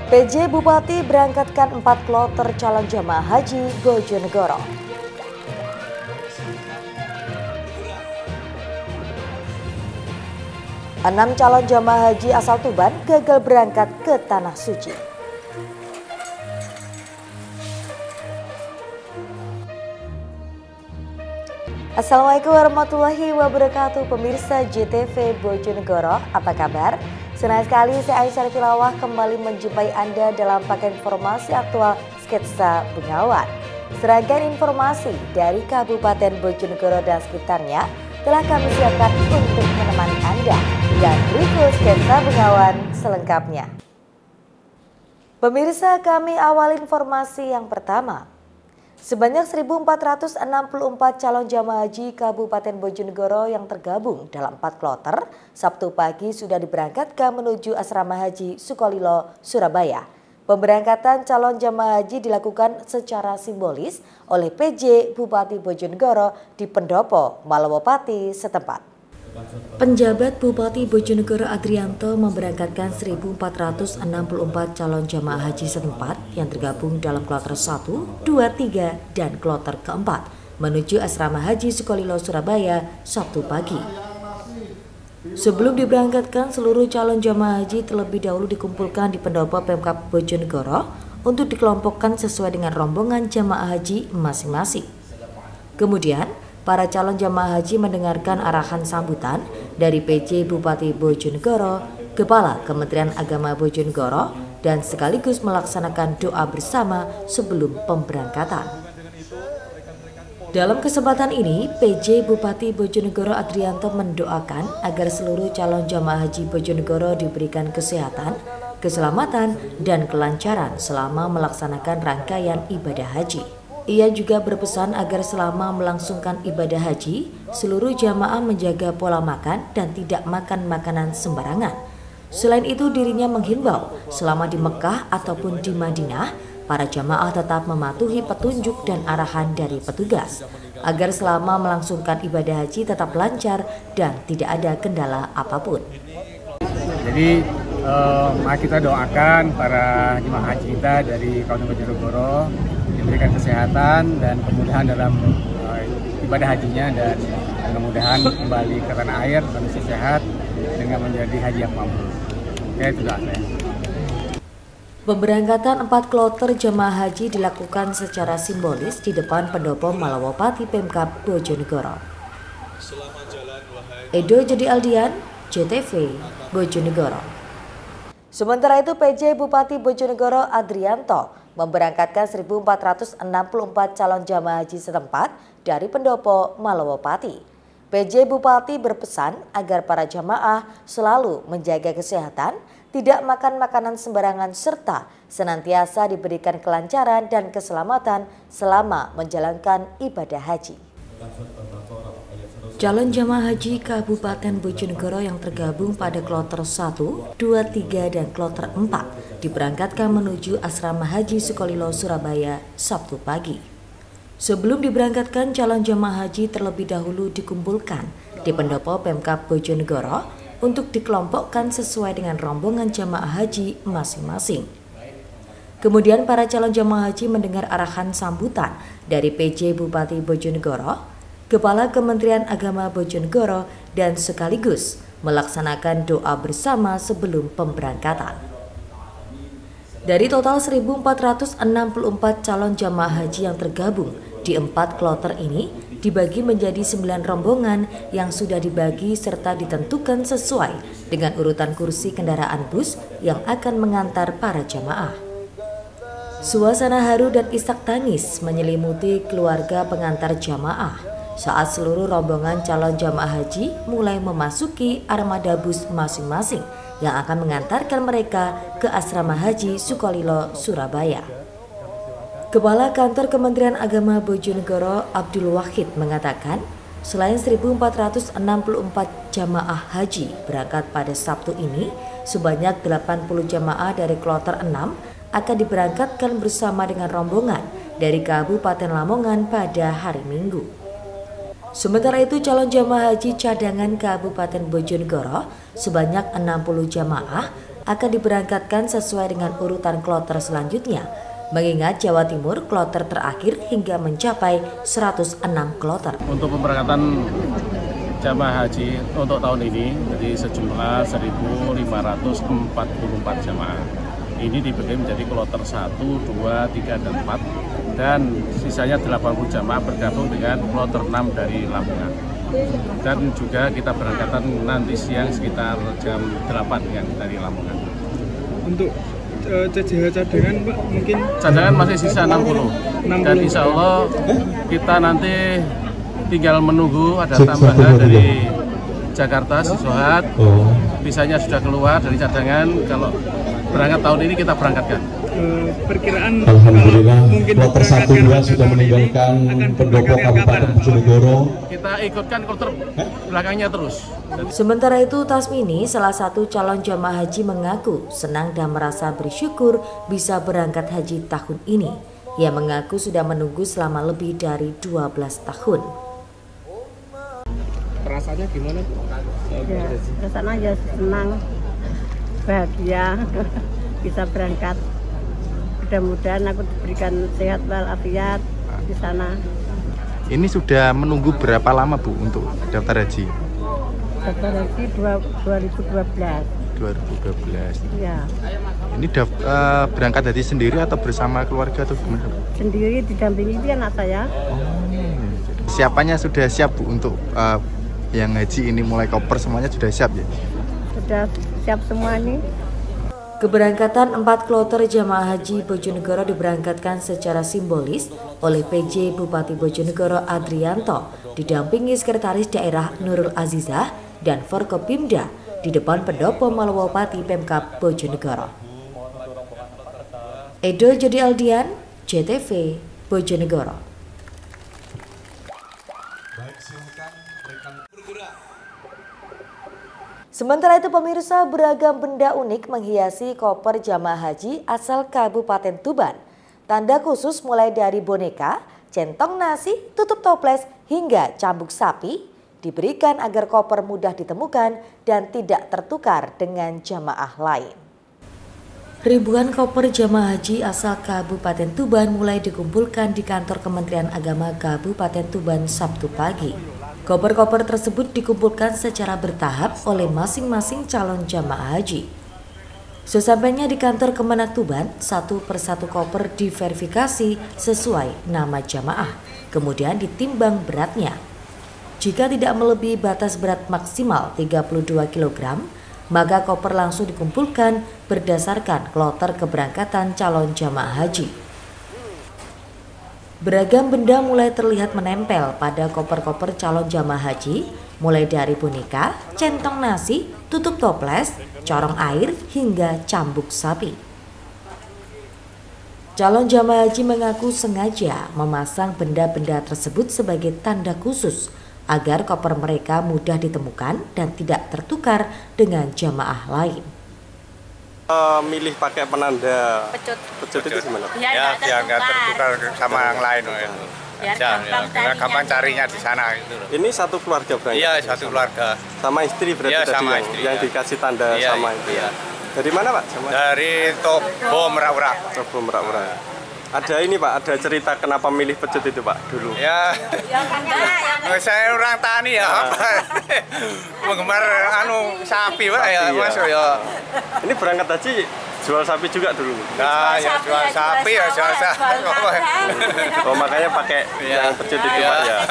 PJ Bupati berangkatkan 4 kloter calon jamaah haji Bojonegoro. Enam calon jamaah haji asal Tuban gagal berangkat ke Tanah Suci. Assalamualaikum warahmatullahi wabarakatuh, pemirsa JTV Bojonegoro, apa kabar? Senang sekali saya Aisyah Tilawah kembali menjumpai Anda dalam paket informasi aktual Sketsa Bengawan. Serangkaian informasi dari Kabupaten Bojonegoro dan sekitarnya telah kami siapkan untuk menemani Anda. Dan berikut Sketsa Bengawan selengkapnya. Pemirsa, kami awal informasi yang pertama. Sebanyak 1.464 calon jamaah haji Kabupaten Bojonegoro yang tergabung dalam 4 kloter, Sabtu pagi sudah diberangkatkan menuju Asrama Haji Sukolilo, Surabaya. Pemberangkatan calon jamaah haji dilakukan secara simbolis oleh PJ Bupati Bojonegoro di Pendopo, Malowopati setempat. Penjabat Bupati Bojonegoro Adrianto memberangkatkan 1.464 calon jamaah haji setempat yang tergabung dalam kloter 1, 2, 3, dan kloter keempat menuju Asrama Haji Sukolilo, Surabaya, Sabtu pagi. Sebelum diberangkatkan, seluruh calon jamaah haji terlebih dahulu dikumpulkan di Pendopo Pemkab Bojonegoro untuk dikelompokkan sesuai dengan rombongan jamaah haji masing-masing. Kemudian, para calon jamaah haji mendengarkan arahan sambutan dari PJ Bupati Bojonegoro, Kepala Kementerian Agama Bojonegoro, dan sekaligus melaksanakan doa bersama sebelum pemberangkatan. Dalam kesempatan ini, PJ Bupati Bojonegoro Adrianto mendoakan agar seluruh calon jamaah haji Bojonegoro diberikan kesehatan, keselamatan, dan kelancaran selama melaksanakan rangkaian ibadah haji. Ia juga berpesan agar selama melangsungkan ibadah haji, seluruh jamaah menjaga pola makan dan tidak makan makanan sembarangan. Selain itu, dirinya menghimbau selama di Mekah ataupun di Madinah, para jamaah tetap mematuhi petunjuk dan arahan dari petugas, agar selama melangsungkan ibadah haji tetap lancar dan tidak ada kendala apapun. Jadi mari kita doakan para jemaah haji kita dari Kabupaten Bojonegoro diberikan kesehatan dan kemudahan dalam ibadah hajinya, dan mudah-mudahan kembali ke tanah air kondisi sehat dengan menjadi haji yang mampu. Oke, itu doa saya. Pemberangkatan 4 kloter jemaah haji dilakukan secara simbolis di depan Pendopo Malowopati Pemkab Bojonegoro. Edo Jadi Aldian, JTV Bojonegoro. Sementara itu, PJ Bupati Bojonegoro Adrianto memberangkatkan 1.464 calon jamaah haji setempat dari Pendopo Malowopati. PJ Bupati berpesan agar para jamaah selalu menjaga kesehatan, tidak makan makanan sembarangan, serta senantiasa diberikan kelancaran dan keselamatan selama menjalankan ibadah haji. Calon jamaah haji Kabupaten Bojonegoro yang tergabung pada kloter 1, 2, 3, dan kloter 4 diberangkatkan menuju Asrama Haji Sukolilo, Surabaya, Sabtu pagi. Sebelum diberangkatkan, calon jamaah haji terlebih dahulu dikumpulkan di Pendopo Pemkab Bojonegoro untuk dikelompokkan sesuai dengan rombongan jamaah haji masing-masing. Kemudian para calon jamaah haji mendengar arahan sambutan dari PJ Bupati Bojonegoro, Kepala Kementerian Agama Bojonegoro, dan sekaligus melaksanakan doa bersama sebelum pemberangkatan. Dari total 1.464 calon jamaah haji yang tergabung di 4 kloter ini dibagi menjadi 9 rombongan yang sudah dibagi serta ditentukan sesuai dengan urutan kursi kendaraan bus yang akan mengantar para jamaah. Suasana haru dan isak tangis menyelimuti keluarga pengantar jamaah saat seluruh rombongan calon jamaah haji mulai memasuki armada bus masing-masing yang akan mengantarkan mereka ke Asrama Haji Sukolilo, Surabaya. Kepala Kantor Kementerian Agama Bojonegoro Abdul Wahid mengatakan, selain 1.464 jamaah haji berangkat pada Sabtu ini, sebanyak 80 jamaah dari kloter 6 akan diberangkatkan bersama dengan rombongan dari Kabupaten Lamongan pada hari Minggu. Sementara itu, calon jamaah haji cadangan Kabupaten Bojonegoro sebanyak 60 jamaah akan diberangkatkan sesuai dengan urutan kloter selanjutnya. Mengingat Jawa Timur kloter terakhir hingga mencapai 106 kloter. Untuk pemberangkatan jamaah haji untuk tahun ini jadi sejumlah 1.544 jamaah. Ini dibagi menjadi kloter 1, 2, 3, dan 4 dan sisanya 80 jamaah bergabung dengan kloter 6 dari Lamongan. Dan juga kita berangkatan nanti siang sekitar jam 8 yang dari Lamongan. Untuk CJH cadangan Pak, mungkin cadangan masih sisa 60 dan insya Allah kita nanti tinggal menunggu ada tambahan dari Jakarta, Sisohat, bisanya sudah keluar dari cadangan. Kalau berangkat tahun ini kita berangkatkan. Perkiraan Alhamdulillah kloter 1-2 sudah meninggalkan pendopo Kabupaten Bojonegoro. Kita ikutkan kloter belakangnya terus. Sementara itu, Tasmini, salah satu calon jamaah haji, mengaku senang dan merasa bersyukur bisa berangkat haji tahun ini. Ia mengaku sudah menunggu selama lebih dari 12 tahun. Perasaannya gimana? Ya, rasanya ya senang, bahagia bisa berangkat. Mudah-mudahan aku diberikan sehat walafiat di sana. Ini sudah menunggu berapa lama Bu untuk daftar haji? Daftar haji 2012. 2012. Ya. Ini berangkat haji sendiri atau bersama keluarga atau gimana? Sendiri didampingi anak saya. Siapanya sudah siap Bu untuk yang haji ini, mulai koper semuanya sudah siap ya? Sudah siap semua ini. Keberangkatan 4 kloter jamaah haji Bojonegoro diberangkatkan secara simbolis oleh PJ Bupati Bojonegoro Adrianto, didampingi Sekretaris Daerah Nurul Azizah dan Forkopimda di depan pendopo Malowopati Pemkab Bojonegoro. Edo Jody Aldian, JTV, Bojonegoro. Sementara itu pemirsa, beragam benda unik menghiasi koper jamaah haji asal Kabupaten Tuban. Tanda khusus mulai dari boneka, centong nasi, tutup toples hingga cambuk sapi diberikan agar koper mudah ditemukan dan tidak tertukar dengan jamaah lain. Ribuan koper jamaah haji asal Kabupaten Tuban mulai dikumpulkan di kantor Kementerian Agama Kabupaten Tuban Sabtu pagi. Koper-koper tersebut dikumpulkan secara bertahap oleh masing-masing calon jamaah haji. Sesampainya di kantor Kemenak Tuban, satu persatu koper diverifikasi sesuai nama jamaah, kemudian ditimbang beratnya. Jika tidak melebihi batas berat maksimal 32 kg, maka koper langsung dikumpulkan berdasarkan kloter keberangkatan calon jamaah haji. Beragam benda mulai terlihat menempel pada koper-koper calon jamaah haji, mulai dari boneka, centong nasi, tutup toples, corong air, hingga cambuk sapi. Calon jamaah haji mengaku sengaja memasang benda-benda tersebut sebagai tanda khusus agar koper mereka mudah ditemukan dan tidak tertukar dengan jamaah lain. Milih pakai penanda pecut itu gimana? Ya biar nggak tertukar sama yang lain. Biar gampang carinya di sana. Gitu. Ini satu keluarga berarti? Iya, satu keluarga. Sama istri berarti ya, tadi sama yang, istri, yang dikasih tanda ya, sama itu ya. Dari mana Pak? Dari Tobo Merak-Merak. Tobo Merak-Merak. Ada ini Pak, ada cerita kenapa milih pecut itu Pak dulu? Ya, saya orang tani ya, penggemar sapi Pak ya, masuk ya. Ini berangkat haji jual sapi juga dulu? Nah, ya jual sapi ya jual sapi. Oh makanya pakai yang pecut itu Pak ya?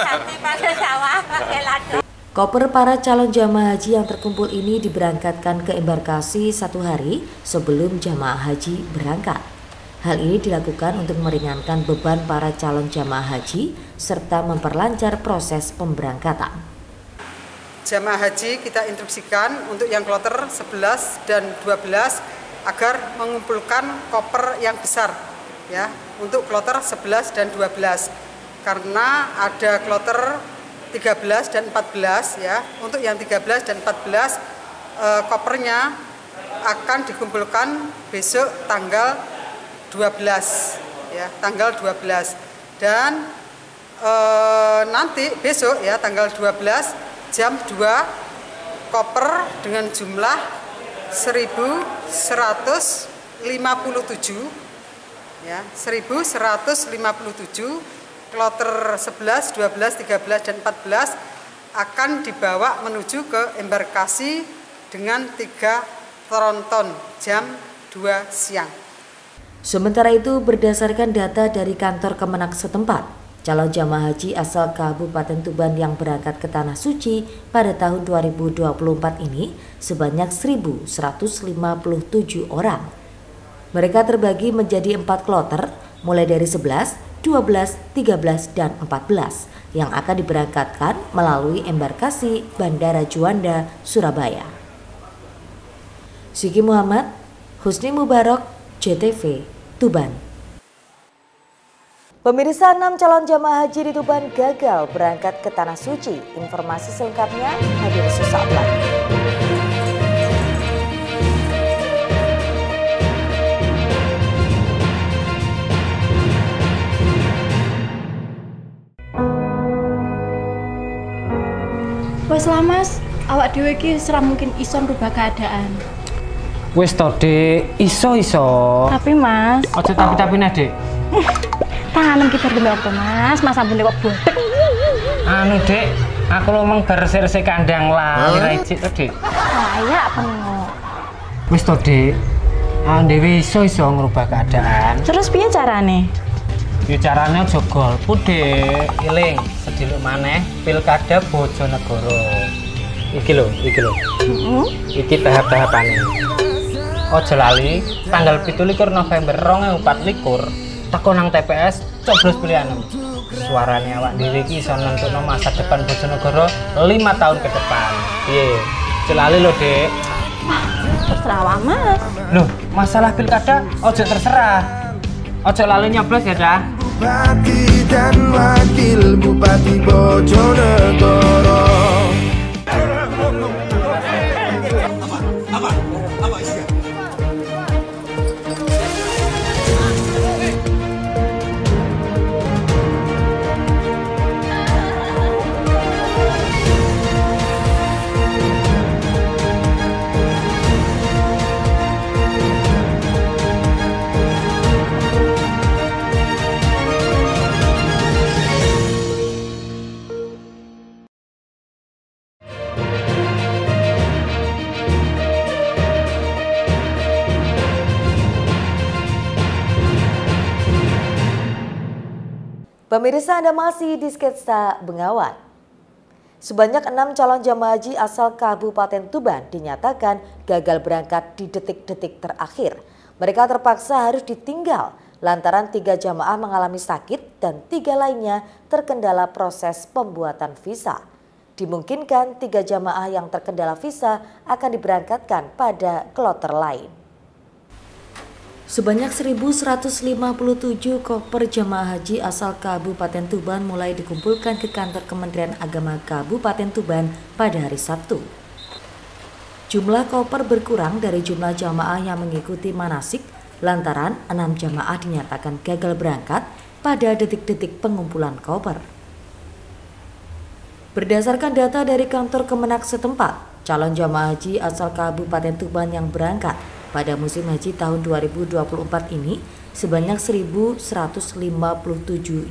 Koper para calon jamaah haji yang terkumpul ini diberangkatkan ke embarkasi 1 hari sebelum jamaah haji berangkat. Hal ini dilakukan untuk meringankan beban para calon jamaah haji serta memperlancar proses pemberangkatan. Jamaah haji kita instruksikan untuk yang kloter 11 dan 12 agar mengumpulkan koper yang besar ya untuk kloter 11 dan 12 karena ada kloter 13 dan 14 ya. Untuk yang 13 dan 14 kopernya akan dikumpulkan besok tanggal 12 ya, tanggal 12 dan nanti besok ya tanggal 12 jam 2 koper dengan jumlah ya, 1157. Kloter 11, 12, 13 dan 14 akan dibawa menuju ke embarkasi dengan 3 tronton jam 2 siang. Sementara itu, berdasarkan data dari kantor Kemenak setempat, calon jamaah haji asal Kabupaten Tuban yang berangkat ke Tanah Suci pada tahun 2024 ini sebanyak 1.157 orang. Mereka terbagi menjadi 4 kloter, mulai dari 11, 12, 13, dan 14 yang akan diberangkatkan melalui embarkasi Bandara Juanda, Surabaya. Siki Muhammad, Husni Mubarak, JTV, Tuban. Pemirsa, 6 calon jamaah haji di Tuban gagal berangkat ke Tanah Suci. Informasi selengkapnya hadir sesaat lagi. Wes lah Mas, awak dhewe iki ora mungkin iso ngrubah keadaan. Wes to, Dik, iso. Tapi Mas, aja tapi nah, Dik. Tangan kita demi apa Mas? Mas ambune kok bodek. Anu, Dik, aku lomong bersih-bersih kandang lah, ora icik to, Dik. Kayak penuh. Wes to, Dik. Dhewe iso ngrubah keadaan. Terus piye carane? Ya carane aja golput, Dik. Iling sediluk maneh Pilkada Bojonegoro. Iki lho. Iki tahap-tahapane. Aja lali tanggal 17 November 2024 teko nang TPS coblos pilihan. Suarane awak dhewe iki iso nentukno masa depan Bojonegoro 5 tahun ke depan. Piye? Aja lali lho, Dik. Terserah Mas. Loh, masalah pilkada aja terserah. Ojo lali nyoblos ya, Dah. Bupati dan Wakil Bupati Bojonegoro. Pemirsa, Anda masih di Sketsa Bengawan. Sebanyak 6 calon jamaah haji asal Kabupaten Tuban dinyatakan gagal berangkat di detik-detik terakhir. Mereka terpaksa harus ditinggal lantaran 3 jamaah mengalami sakit dan 3 lainnya terkendala proses pembuatan visa. Dimungkinkan 3 jamaah yang terkendala visa akan diberangkatkan pada kloter lain. Sebanyak 1.157 koper jamaah haji asal Kabupaten Tuban mulai dikumpulkan ke kantor Kementerian Agama Kabupaten Tuban pada hari Sabtu. Jumlah koper berkurang dari jumlah jamaah yang mengikuti manasik lantaran 6 jamaah dinyatakan gagal berangkat pada detik-detik pengumpulan koper. Berdasarkan data dari kantor Kemenak setempat, calon jamaah haji asal Kabupaten Tuban yang berangkat pada musim haji tahun 2024 ini sebanyak 1.157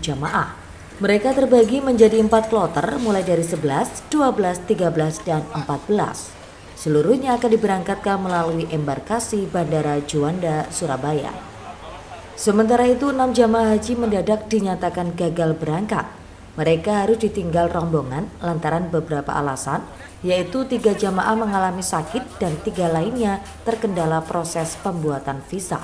jamaah. Mereka terbagi menjadi 4 kloter mulai dari 11, 12, 13, dan 14. Seluruhnya akan diberangkatkan melalui embarkasi Bandara Juanda, Surabaya. Sementara itu 6 jamaah haji mendadak dinyatakan gagal berangkat. Mereka harus ditinggal rombongan lantaran beberapa alasan, yaitu 3 jamaah mengalami sakit dan 3 lainnya terkendala proses pembuatan visa.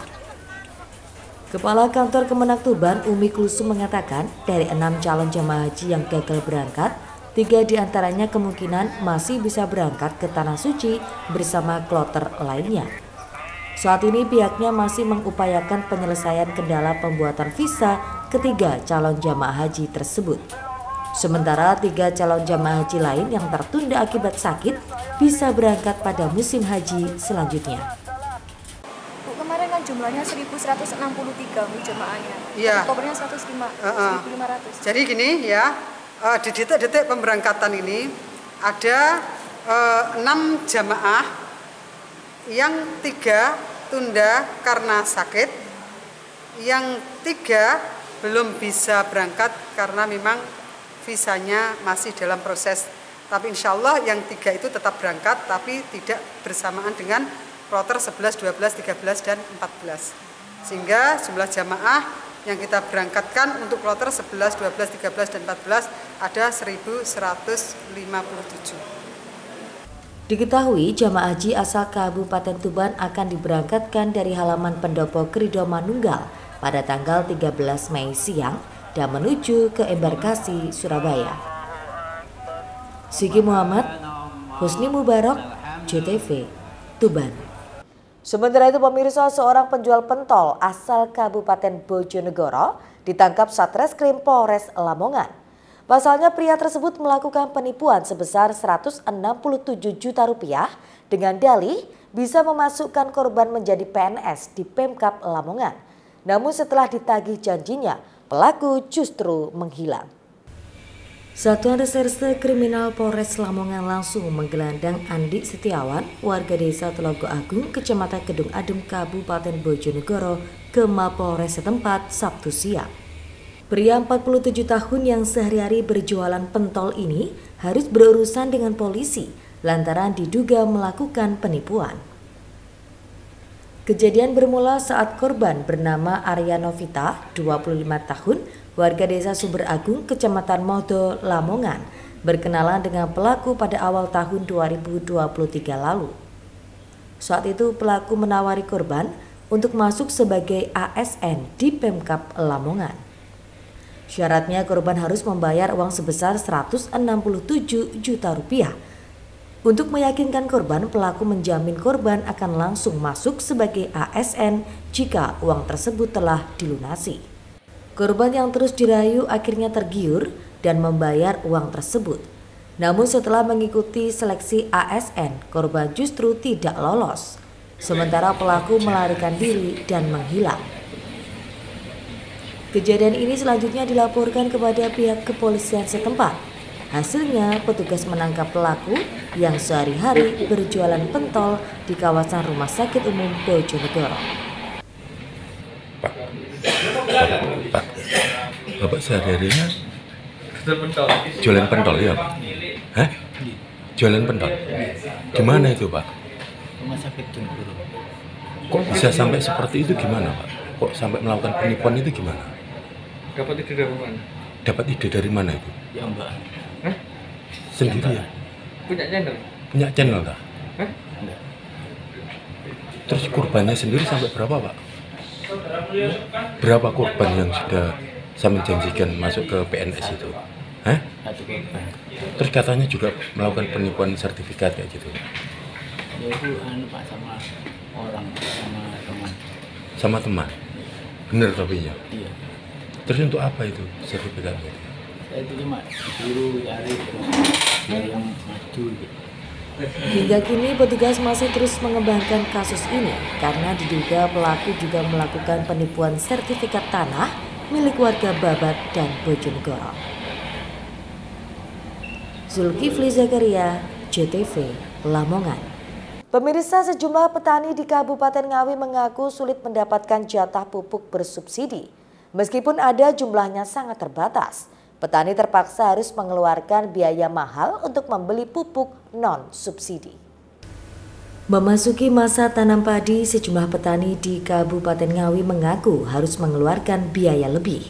Kepala Kantor Kemenak Tuban, Umi Kulsum mengatakan dari 6 calon jamaah haji yang gagal berangkat, 3 diantaranya kemungkinan masih bisa berangkat ke Tanah Suci bersama kloter lainnya. Saat ini pihaknya masih mengupayakan penyelesaian kendala pembuatan visa ketiga calon jamaah haji tersebut. Sementara 3 calon jamaah haji lain yang tertunda akibat sakit bisa berangkat pada musim haji selanjutnya. Bu, kemarin kan jumlahnya 1.163 jamaahnya. Iya. Kopernya 1.500. Jadi gini ya, di detik-detik pemberangkatan ini ada 6 jamaah Yang 3 tunda karena sakit. Yang 3 belum bisa berangkat karena memang visanya masih dalam proses. Tapi insya Allah yang 3 itu tetap berangkat, tapi tidak bersamaan dengan kloter 11, 12, 13, dan 14. Sehingga jumlah jamaah yang kita berangkatkan untuk kloter 11, 12, 13, dan 14 ada 1.157. Diketahui jamaah haji asal Kabupaten Tuban akan diberangkatkan dari halaman Pendopo Krido Manunggal pada tanggal 13 Mei siang dan menuju ke embarkasi Surabaya. Sigi Muhammad, Husni Mubarak, JTV, Tuban. Sementara itu pemirsa, seorang penjual pentol asal Kabupaten Bojonegoro ditangkap Satreskrim Polres Lamongan. Pasalnya pria tersebut melakukan penipuan sebesar 167 juta rupiah dengan dalih bisa memasukkan korban menjadi PNS di Pemkab Lamongan. Namun setelah ditagih janjinya, pelaku justru menghilang. Satuan Reserse Kriminal Polres Lamongan langsung menggelandang Andi Setiawan, warga desa Telogo Agung, Kecamatan Kedung Adem, Kabupaten Bojonegoro, ke Mapolres setempat Sabtu siang. Pria 47 tahun yang sehari-hari berjualan pentol ini harus berurusan dengan polisi lantaran diduga melakukan penipuan. Kejadian bermula saat korban bernama Arya Novita, 25 tahun, warga desa Sumber Agung, Kecamatan Modo, Lamongan, berkenalan dengan pelaku pada awal tahun 2023 lalu. Saat itu pelaku menawari korban untuk masuk sebagai ASN di Pemkab Lamongan. Syaratnya korban harus membayar uang sebesar 167 juta rupiah. Untuk meyakinkan korban, pelaku menjamin korban akan langsung masuk sebagai ASN jika uang tersebut telah dilunasi. Korban yang terus dirayu akhirnya tergiur dan membayar uang tersebut. Namun setelah mengikuti seleksi ASN, korban justru tidak lolos. Sementara pelaku melarikan diri dan menghilang. Kejadian ini selanjutnya dilaporkan kepada pihak kepolisian setempat. Hasilnya petugas menangkap pelaku yang sehari-hari berjualan pentol di kawasan Rumah Sakit Umum Bojonegoro. Pak, Bapak sehari-harinya jualan pentol ya Pak? Hah? Jualan pentol? Gimana itu Pak? Rumah Sakit Bojonegoro. Kok bisa sampai seperti itu gimana Pak? Kok sampai melakukan penipuan itu gimana? Dapat ide dari mana? Dapat ide dari mana itu? Ya Mbak. Hah? Sendiri ya? Punya channel? Punya channel tak? Hah? Enggak. Terus korbannya sendiri sampai berapa Pak? Berapa korban yang sudah saya menjanjikan masuk ke PNS itu? Hah? Satu korban. Terus katanya juga melakukan penipuan sertifikat kayak gitu? Ya itu Pak sama orang, sama teman. Sama teman? Bener tapi ya? Iya. Terus untuk apa itu sertifikatnya? Saya itu cuma disuruh cari yang maju gitu. Hingga kini petugas masih terus mengembangkan kasus ini karena diduga pelaku juga melakukan penipuan sertifikat tanah milik warga Babat dan Bojonegoro. Zulkifli Zakaria, JTV, Lamongan. Pemirsa, sejumlah petani di Kabupaten Ngawi mengaku sulit mendapatkan jatah pupuk bersubsidi. Meskipun ada, jumlahnya sangat terbatas. Petani terpaksa harus mengeluarkan biaya mahal untuk membeli pupuk non-subsidi. Memasuki masa tanam padi, sejumlah petani di Kabupaten Ngawi mengaku harus mengeluarkan biaya lebih.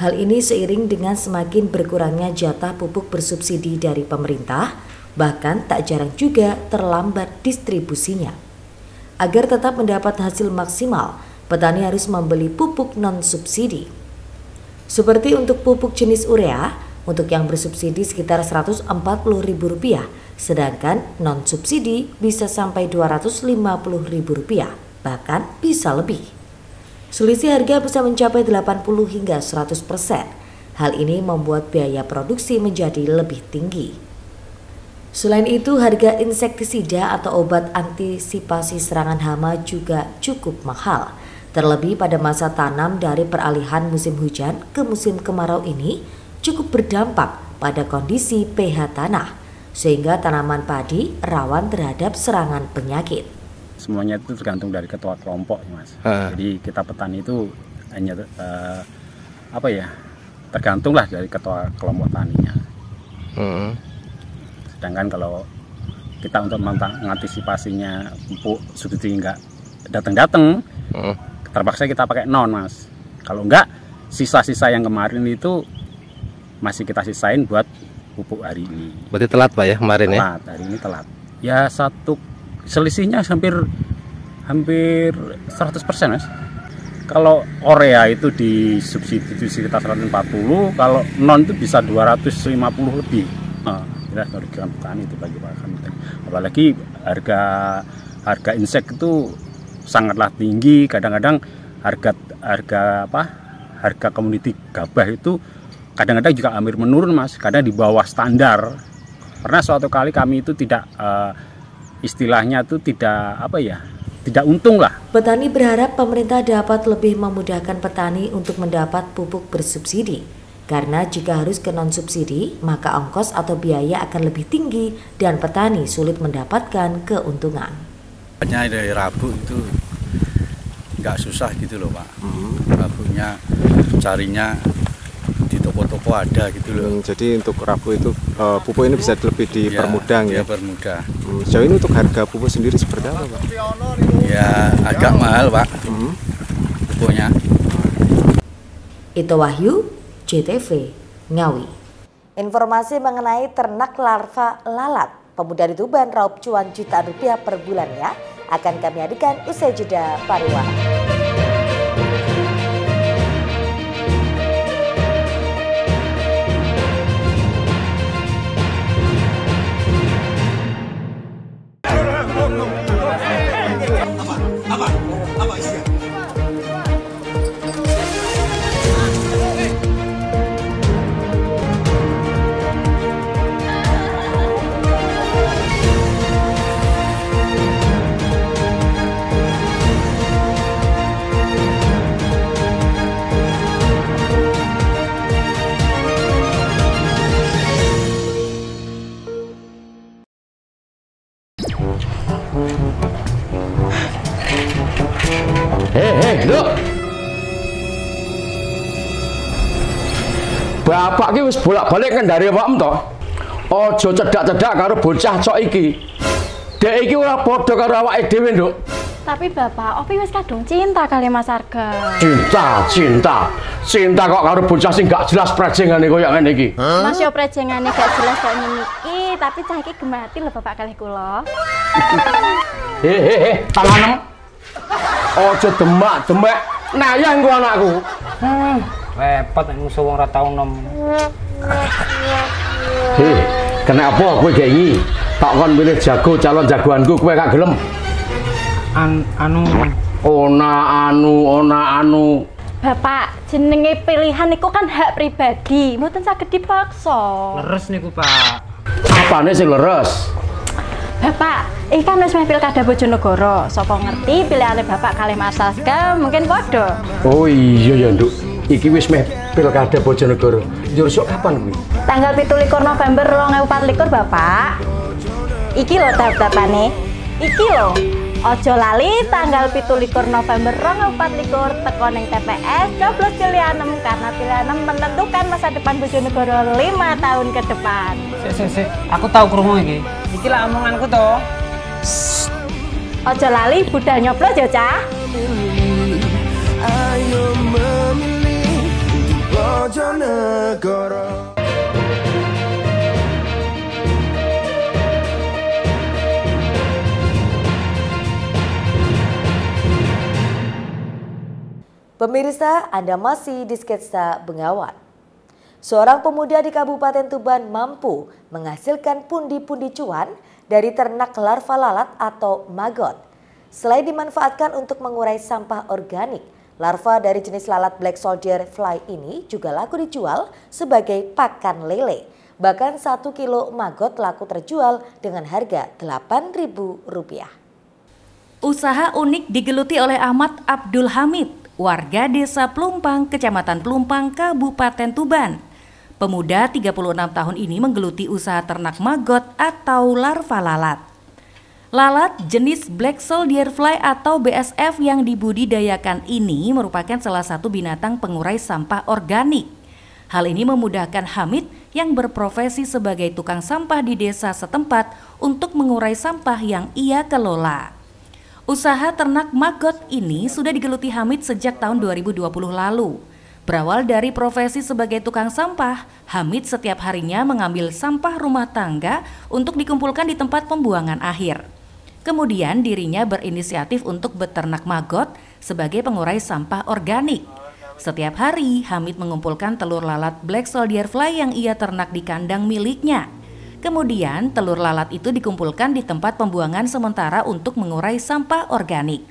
Hal ini seiring dengan semakin berkurangnya jatah pupuk bersubsidi dari pemerintah, bahkan tak jarang juga terlambat distribusinya. Agar tetap mendapat hasil maksimal, petani harus membeli pupuk non-subsidi. Seperti untuk pupuk jenis urea, untuk yang bersubsidi sekitar Rp140.000, sedangkan non-subsidi bisa sampai Rp250.000, bahkan bisa lebih. Selisih harga bisa mencapai 80 hingga 100%. Hal ini membuat biaya produksi menjadi lebih tinggi. Selain itu, harga insektisida atau obat antisipasi serangan hama juga cukup mahal. Terlebih pada masa tanam dari peralihan musim hujan ke musim kemarau ini cukup berdampak pada kondisi pH tanah, sehingga tanaman padi rawan terhadap serangan penyakit. semuanya itu tergantung dari ketua kelompok, Mas. Jadi kita petani itu hanya tergantunglah dari ketua kelompok taninya. Sedangkan kalau kita untuk mengantisipasinya pupuk subsidi nggak datang-datang, terpaksa kita pakai non, Mas. Kalau enggak, sisa-sisa yang kemarin itu masih kita sisain buat pupuk hari ini. Berarti telat Pak ya kemarin ya? Telat, hari ini telat. Ya selisihnya hampir 100%, Mas. Kalau urea itu disubsidi itu sekitar 140, kalau non itu bisa 250 lebih. Jelas merugikan petani itu bagi petani. Apalagi harga insek itu sangatlah tinggi. Kadang-kadang harga komoditi gabah itu kadang-kadang juga hampir menurun, Mas, karena di bawah standar. Karena suatu kali kami itu tidak istilahnya itu tidak untung lah. Petani berharap pemerintah dapat lebih memudahkan petani untuk mendapat pupuk bersubsidi. Karena jika harus ke non-subsidi, maka ongkos atau biaya akan lebih tinggi dan petani sulit mendapatkan keuntungan. Hanya dari Rabu itu nggak susah gitu loh, Pak. Rabunya carinya di toko-toko ada gitu loh. Jadi untuk Rabu itu pupuk ini bisa lebih dipermudah ya? Dipermudah. Sejauh ini untuk harga pupuk sendiri seperti apa, Pak? Ya agak mahal, Pak, pupuknya. Itu Wahyu, JTV, Ngawi. Informasi mengenai ternak larva lalat, pemuda di Tuban raup cuan jutaan rupiah per bulannya, akan kami hadirkan usai jeda pariwara. Lho. Bapak ki wis bolak-balik ngendari awakmu to. Aja cedak-cedak karo bocah cok iki. Dek iki ora padha karo awake dhewe, Nduk. Tapi Bapak, Opi wis kadung cinta kali Mas Arga. Cinta kok karo bocah sing gak jelas prejengane koyo ngene iki. Mas yo prejengane gak jelas kok ngene iki, tapi cah iki gemati lho Bapak kalih kula. Tanganem. Aja demak-demek nayang ku anakku. Repot nek musuh wong ora tau nom. Kenapa kowe gak iki? Tak kon milih jago calon jagoanku kowe gak gelem. Ona anu. Bapak, jenenge pilihan niku kan hak pribadi, mboten saged dipaksa. Leres niku, Pak. Apane sing leres? Bapak, iki kan wis pilkada Bojonegoro. Sapa ngerti pilihane Bapak kalih Mas Arga mungkin padha. Oh iya ya, Nduk. Iki wis meh pilkada Bojonegoro. Njur sok kapan kuwi? Tanggal 17 November 2024, Bapak. Iki lho tahap-tahapane. Iki lho. Ojo lali tanggal 17 November 2024 teko ning TPS coblos pilihan 6 karena pilihan 6 menentukan masa depan Bojonegoro 5 tahun ke depan. Sik, aku tahu krungu iki. Iki lah omonganku to. Ojo lali budal nyoblos ya, Cah. Ayo memilih Bojonegoro. Pemirsa, Anda masih di Sketsa Bengawan. Seorang pemuda di Kabupaten Tuban mampu menghasilkan pundi-pundi cuan dari ternak larva lalat atau maggot. Selain dimanfaatkan untuk mengurai sampah organik, larva dari jenis lalat black soldier fly ini juga laku dijual sebagai pakan lele. Bahkan 1 kilo maggot laku terjual dengan harga Rp8.000. Usaha unik digeluti oleh Ahmad Abdul Hamid, warga Desa Plumpang, Kecamatan Plumpang, Kabupaten Tuban. Pemuda 36 tahun ini menggeluti usaha ternak maggot atau larva lalat. Lalat jenis Black Soldier Fly atau BSF yang dibudidayakan ini merupakan salah satu binatang pengurai sampah organik. Hal ini memudahkan Hamid yang berprofesi sebagai tukang sampah di desa setempat untuk mengurai sampah yang ia kelola. Usaha ternak maggot ini sudah digeluti Hamid sejak tahun 2020 lalu. Berawal dari profesi sebagai tukang sampah, Hamid setiap harinya mengambil sampah rumah tangga untuk dikumpulkan di tempat pembuangan akhir. Kemudian dirinya berinisiatif untuk beternak maggot sebagai pengurai sampah organik. Setiap hari, Hamid mengumpulkan telur lalat Black Soldier Fly yang ia ternak di kandang miliknya. Kemudian, telur lalat itu dikumpulkan di tempat pembuangan sementara untuk mengurai sampah organik.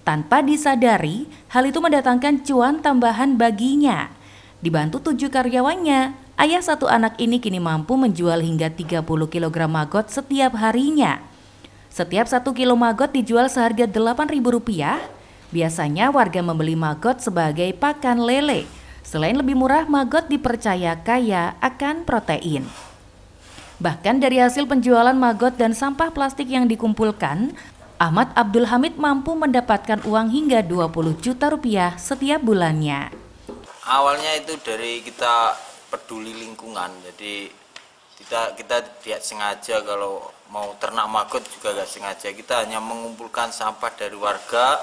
Tanpa disadari, hal itu mendatangkan cuan tambahan baginya. Dibantu 7 karyawannya, ayah satu anak ini kini mampu menjual hingga 30 kg maggot setiap harinya. Setiap 1 kilo maggot dijual seharga Rp8.000. Biasanya warga membeli maggot sebagai pakan lele. Selain lebih murah, maggot dipercaya kaya akan protein. Bahkan dari hasil penjualan maggot dan sampah plastik yang dikumpulkan, Ahmad Abdul Hamid mampu mendapatkan uang hingga Rp20 juta setiap bulannya. Awalnya itu dari kita peduli lingkungan, jadi kita tidak sengaja kalau mau ternak maggot juga nggak sengaja. Kita hanya mengumpulkan sampah dari warga,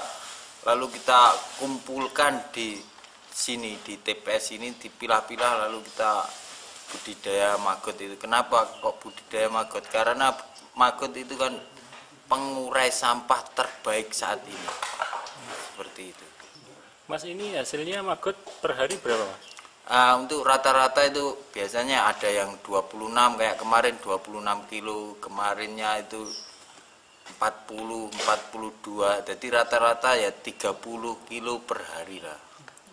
lalu kita kumpulkan di sini, di TPS ini dipilah-pilah, lalu kita budidaya maggot itu. Kenapa kok budidaya maggot? Karena maggot itu kan pengurai sampah terbaik saat ini. Seperti itu. Mas, ini hasilnya maggot per hari berapa, Mas? Untuk rata-rata itu biasanya ada yang 26, kayak kemarin 26 kilo, kemarinnya itu 40, 42, jadi rata-rata ya 30 kilo per hari lah.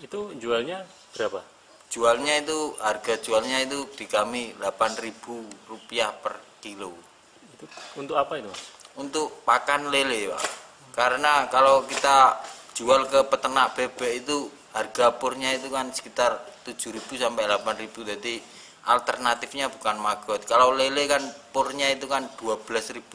Itu jualnya berapa? Jualnya itu, harga jualnya itu di kami Rp8.000 per kilo. Itu untuk apa itu, Mas? Untuk pakan lele, Pak. Karena kalau kita jual ke peternak bebek itu harga purnya itu kan sekitar 7.000 sampai 8.000, jadi alternatifnya bukan maggot. Kalau lele kan purnya itu kan 12.500.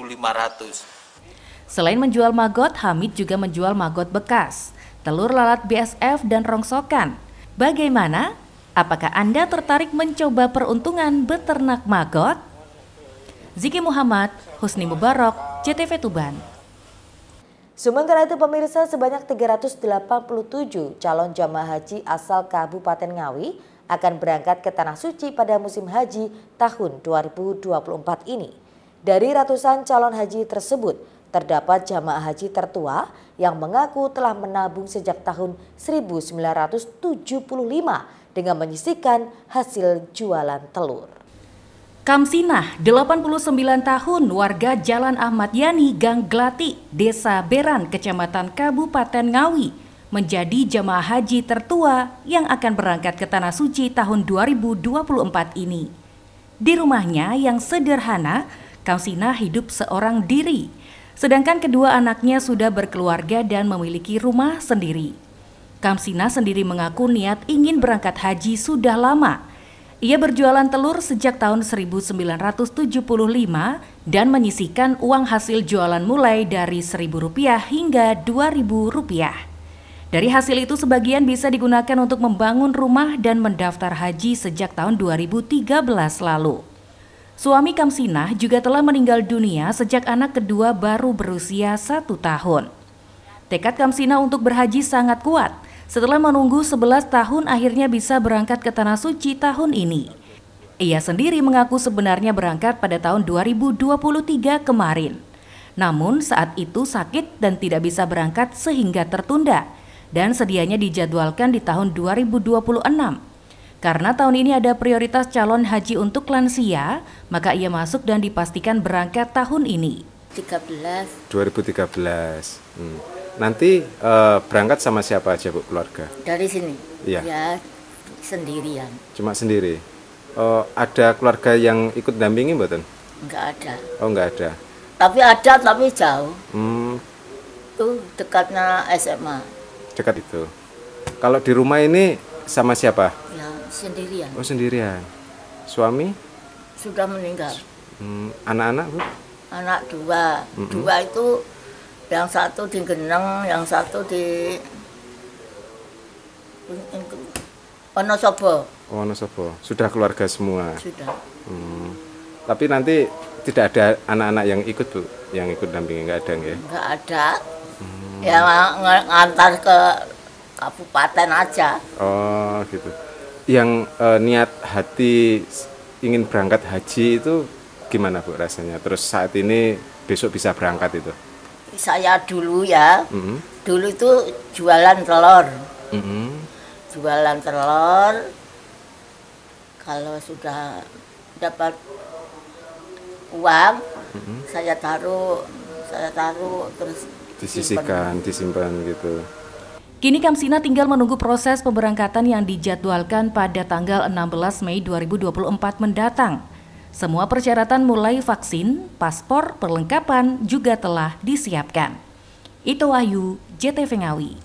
Selain menjual maggot, Hamid juga menjual maggot bekas, telur lalat BSF dan rongsokan. Bagaimana? Apakah Anda tertarik mencoba peruntungan beternak maggot? Ziki Muhammad, Husni Mubarok, JTV Tuban. Sementara itu pemirsa, sebanyak 387 calon jamaah haji asal Kabupaten Ngawi akan berangkat ke Tanah Suci pada musim haji tahun 2024 ini. Dari ratusan calon haji tersebut, terdapat jamaah haji tertua yang mengaku telah menabung sejak tahun 1975 dengan menyisihkan hasil jualan telur. Kamsinah, 89 tahun, warga Jalan Ahmad Yani, Gang Glati, Desa Beran, Kecamatan Kabupaten Ngawi, menjadi jamaah haji tertua yang akan berangkat ke Tanah Suci tahun 2024 ini. Di rumahnya yang sederhana, Kamsinah hidup seorang diri, sedangkan kedua anaknya sudah berkeluarga dan memiliki rumah sendiri. Kamsinah sendiri mengaku niat ingin berangkat haji sudah lama. Ia berjualan telur sejak tahun 1975 dan menyisihkan uang hasil jualan mulai dari Rp1.000 hingga Rp2.000. Dari hasil itu sebagian bisa digunakan untuk membangun rumah dan mendaftar haji sejak tahun 2013 lalu. Suami Kamsinah juga telah meninggal dunia sejak anak kedua baru berusia 1 tahun. Tekad Kamsinah untuk berhaji sangat kuat. Setelah menunggu 11 tahun akhirnya bisa berangkat ke Tanah Suci tahun ini. Ia sendiri mengaku sebenarnya berangkat pada tahun 2023 kemarin. Namun saat itu sakit dan tidak bisa berangkat sehingga tertunda dan sedianya dijadwalkan di tahun 2026. Karena tahun ini ada prioritas calon haji untuk lansia, maka ia masuk dan dipastikan berangkat tahun ini. 2013. Nanti berangkat sama siapa aja, Bu, keluarga? Dari sini? Iya. Ya, sendirian. Cuma sendiri? Ada keluarga yang ikut dampingi, mboten? Enggak ada. Oh, enggak ada. Tapi ada, tapi jauh. Itu dekatnya SMA. Dekat itu. Kalau di rumah ini sama siapa? Ya, sendirian. Oh, sendirian. Suami? Sudah meninggal. Anak-anak, Bu? Anak dua. Dua itu yang satu di Geneng, yang satu di Wonosobo. Wonosobo. Sudah keluarga semua? Sudah. Tapi nanti tidak ada anak-anak yang ikut, Bu? Yang ikut dampingi, nggak ada ya? Nggak ada. Ya ngantar ke kabupaten aja. Oh gitu. Yang niat hati ingin berangkat haji itu gimana, Bu, rasanya? Terus saat ini besok bisa berangkat itu? Saya dulu ya, dulu itu jualan telur. Jualan telur, kalau sudah dapat uang, saya taruh terus disisihkan, disimpan gitu. Kini Kamsina tinggal menunggu proses pemberangkatan yang dijadwalkan pada tanggal 16 Mei 2024 mendatang. Semua persyaratan mulai vaksin, paspor, perlengkapan juga telah disiapkan. Ito Wahyu, JTV Ngawi.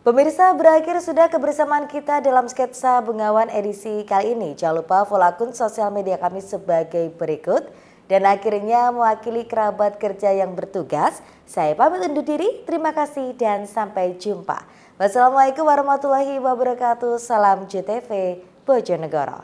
Pemirsa, berakhir sudah kebersamaan kita dalam sketsa Bengawan edisi kali ini. Jangan lupa follow akun sosial media kami sebagai berikut. Dan akhirnya mewakili kerabat kerja yang bertugas, saya pamit undur diri. Terima kasih dan sampai jumpa. Wassalamualaikum warahmatullahi wabarakatuh. Salam JTV Bojonegoro.